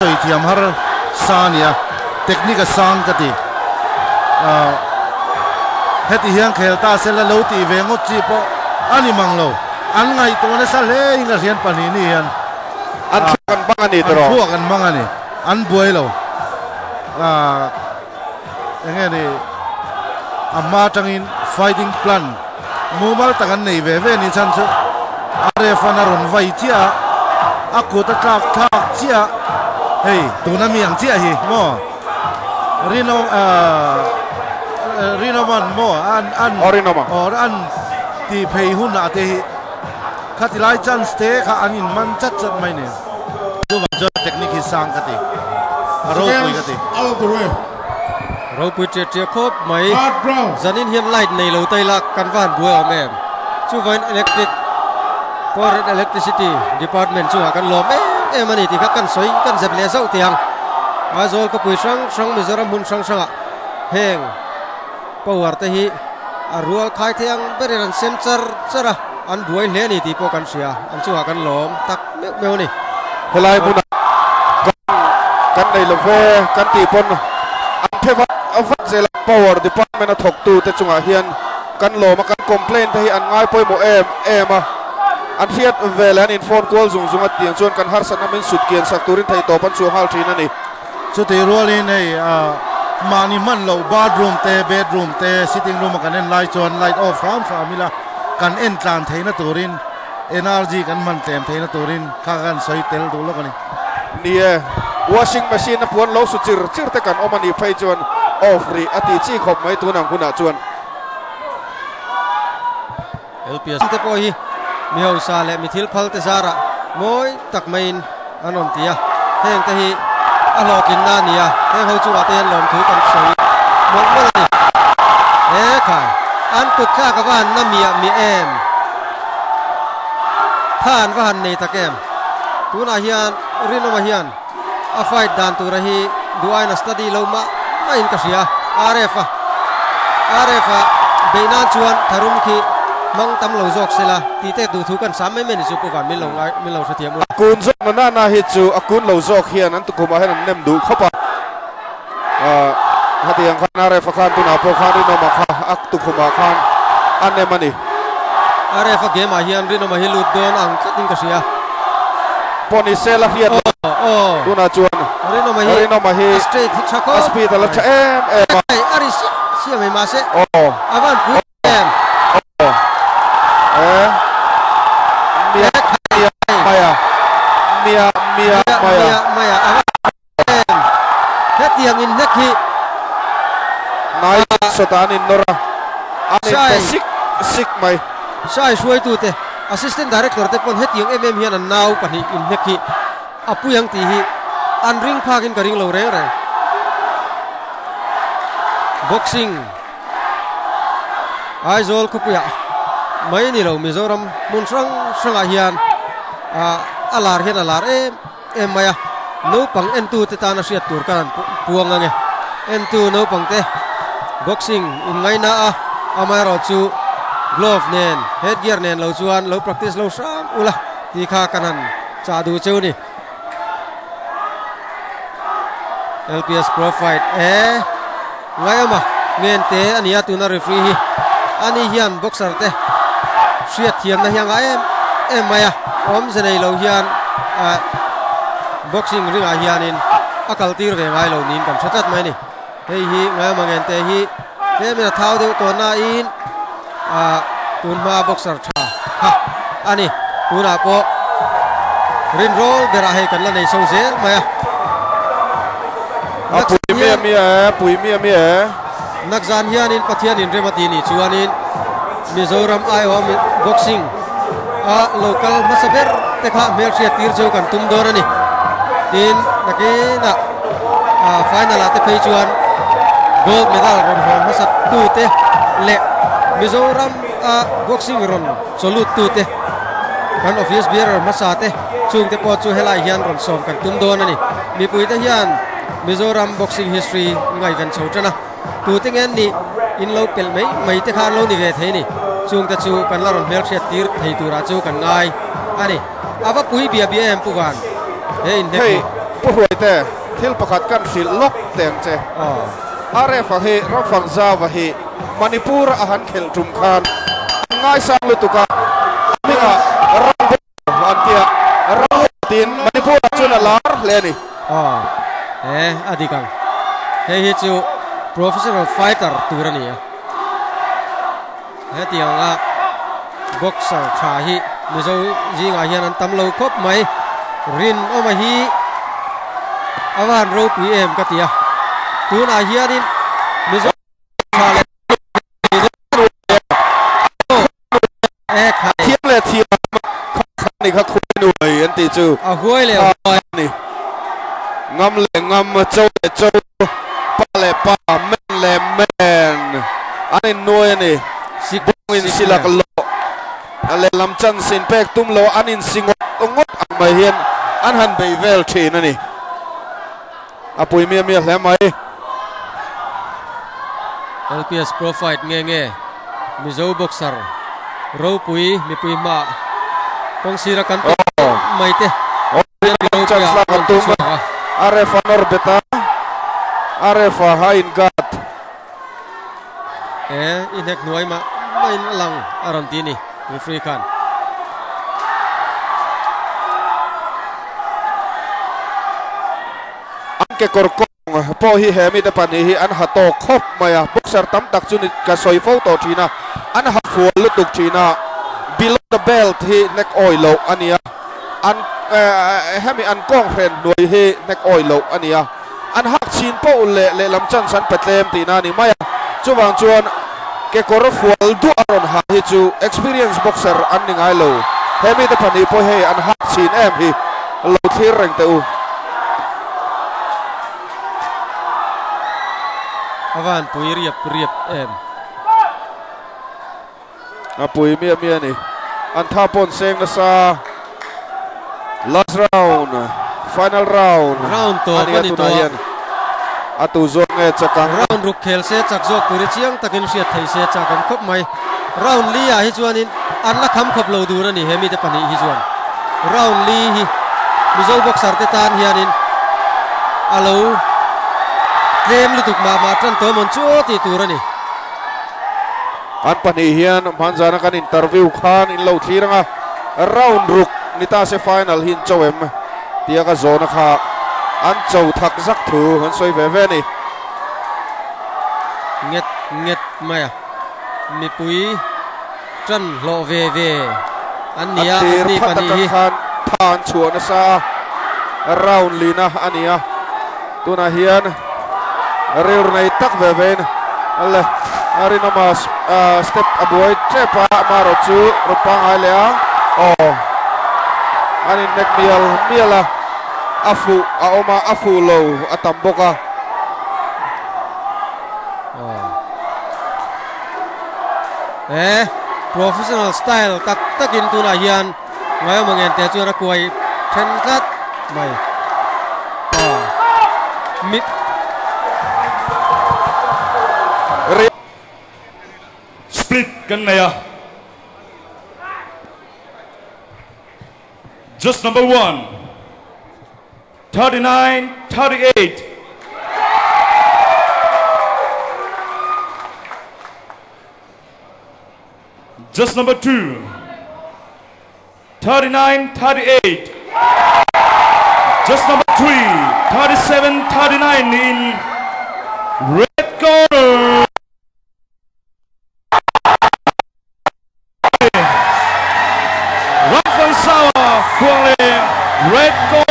Rồi thì am har sania technique sang cái gì hết thì hiang khel ta sẽ là lâu thì về ngót chi po anh mang lâu anh ngay tụi nó sẽ lấy ngay riêng pani ni hian anh thuốc băng anh đi rồi anh thuốc anh mang anh anh buổi lâu nghe đi amma tangin fighting plan mobile tangan này về ni chan chu Rfa na ron vai chia aku tak chia hey tu na miang chia hi mo Lalrinawma mo an Lalrinawma or an ti phei hun na te khatilai chance te kha anin man chat mai ne tu va technique hi sang ka ti aro pui ka ti rau pui che khop mai zanin hian light nei lo tai la kan van buai om em chu vain electricity department chu kan lom em ani ti kha kan soi kan zep le zau tiang azol ka pui sang mizoram mun sang heng power te hi arua khai thiang beran sensor chara an buai le ni ti po kan sia an chu kan lom tak meu ni helai mun kan nei lo ve kan ti pon an theva avat zela power department a thok tu te chunga hian kan lo ma kan complain te hi an ngai poi mo em an hiat velan in phone call zung atiang chuan kan har san namin sut kian sak turin thai to pan chu hal thin ani chu te rolin nei mani man lo bathroom te bedroom te sitting room kan en light chuan light off ram famila kan en tlan theina turin energy kan man tem theina turin kha kan soi tel du lo kan ni washing machine na puan lo su chir te kan omani phai chuan off ri ati chi khop mai tu nang kuna chuan LPS te po hi mi ho sa le mi thil phal te zara moi tak main anon tia heng te hi a lokin na nia heng ho chu ate lom thu kan soi mon mo ni khai an kut kha ka van na mi em than van nei takem tuna hian Lalrinawma hian a fight dan tu rahi duai na study lo ma in ka sia Rfa beinan chuan tharum khi mang tam lo jok sela ti te du thu kan sam mai men chu pu van min lo sathiam u kun zok na hi chu akun lo jok hian an tu kuma hen nem du khopa hatiang khan Rfa khan tu na po khan Lalrinawma kha ak tu kuma khan an ne mani Rfa game a hian Lalrinawma hi lut don ang chatin ka sia poni sela hian tu na chuan Lalrinawma hi straight hit chako speed ala cha em ari sia mai ma se avan pu maya hetiang in nekhi nai sotan in nora anin sik mai sai suai tu te assistant director te pon hetiang hian an nau pani in nekhi apuyang ti hi an ring phakin ka ring lo re boxing aizol khupuya mai ni lo Mizoram mun sang hian alar hian alar em maya no pang en2 te ta na siat tur kan puang ange en2 no pang te boxing in ngai na amai ro chu glove nen headgear nen lo chuan lo practice lo sam ula ti kha kanan cha du chu ni LPS pro fight ngai ama ngen te ania tu na referee hi ani hian boxer te siat thiam na hiang em maya om zenei lo hian boxing ring a hianin akal tir ve ngai lo nin kam chatat mai ni hei hi ngai mangen te hi te me thau deu to na in tunma boxer tha ha ani tuna po rin roll bera he kan la nei so zel maya pui mi nakzan hianin pathian in remati ni chuanin Mizoram Iowa boxing local masaber tekha mel sia tir jo kan tum dor ani tin nakina final ate phei chuan gold medal ron hon masat tu te le Mizoram boxing ron solut tu te kan office bearer masate chung te po chu helai hian ron som kan tum don ani mi pui te hian Mizoram boxing history ngai kan chhotrana tu te ngen ni in lo pel mai te khan lo ni ve the ni chung ta chu kan la ron mel sia tir thei tu ra chu kan ngai ani ava pui bia em puwan he in hey te thil pakhat kan hril lok teng che Rfa hi Ramfangzauva hi Manipur a han khel tum khan ngai sang lu tuka minga antia tin Manipur chuna lar leni adikang he chu professional fighter turani he tianga boxer tha hi mizo jinga hian an tam lo khop mai rin oma hi awan ro pm katia tuna hianin mizo thiam le thiam ni kha khoi nuai an ti chu a huai le ni ngam le ngam chou le chou pa le pa men le men ani nuai ni bongin silak lo ale lamchan sin pek tum lo anin singot ngot ang mai hian an han bei vel thin ani apui mi hle mai LPS Pro Fight nge mizo boxer ro pui mi pui ma pong sira kan mai te lamchan sla kan tum Rfa norbeta Rfa hain gat inek nuai ma main lang aram tini referee kan ke korkong po hi hemi te pani hi an hato khop maya boxer tam tak chuni ka soi photo thina an ha fual lutuk thina below the belt hi neck oilo ania an hemi an kong hren noi hi neck oilo ania an hak chin po le lamchan san petlem tina ni maya chuwang chuan ke kor fual du aron ha hi chu experience boxer an ningai lo hemi te pani po he an hak chin em hi lo thir reng te u avan pui riap em apui mi ni an tha pon seng na sa last round final round to pani to atu zong nge chakang round ruk khel se chak jok puri chiang takin sia thei se chakam khop mai round li a hi chuanin an la kham khop lo dur ani hemi te pani hi chuan round li hi mizo boxer te tan hianin alo klem lutuk ma tran to mon chu ti turani an pani hian manjana kan interview khan in lo thiranga round ruk nita se final hin chowem tia ka zona kha an chou thak zak thu han soi ve ve ni nget maya mi pui tran lo ve an nia ni pani hi khan than chuan sa round lina ania tuna hian ril nei tak ve ven alle Lalrinawma step abuai trepa maro chu rupang ai lea ani nek miala afu aoma afu lo atamboka professional style takin tuna hian ngayo mangen te chu ra kuai then kat mai mit split kan naya just number 1 39-38 just number 2 39-38 just number 3 37-39 in red corner Ramfangzauva Rfa red corner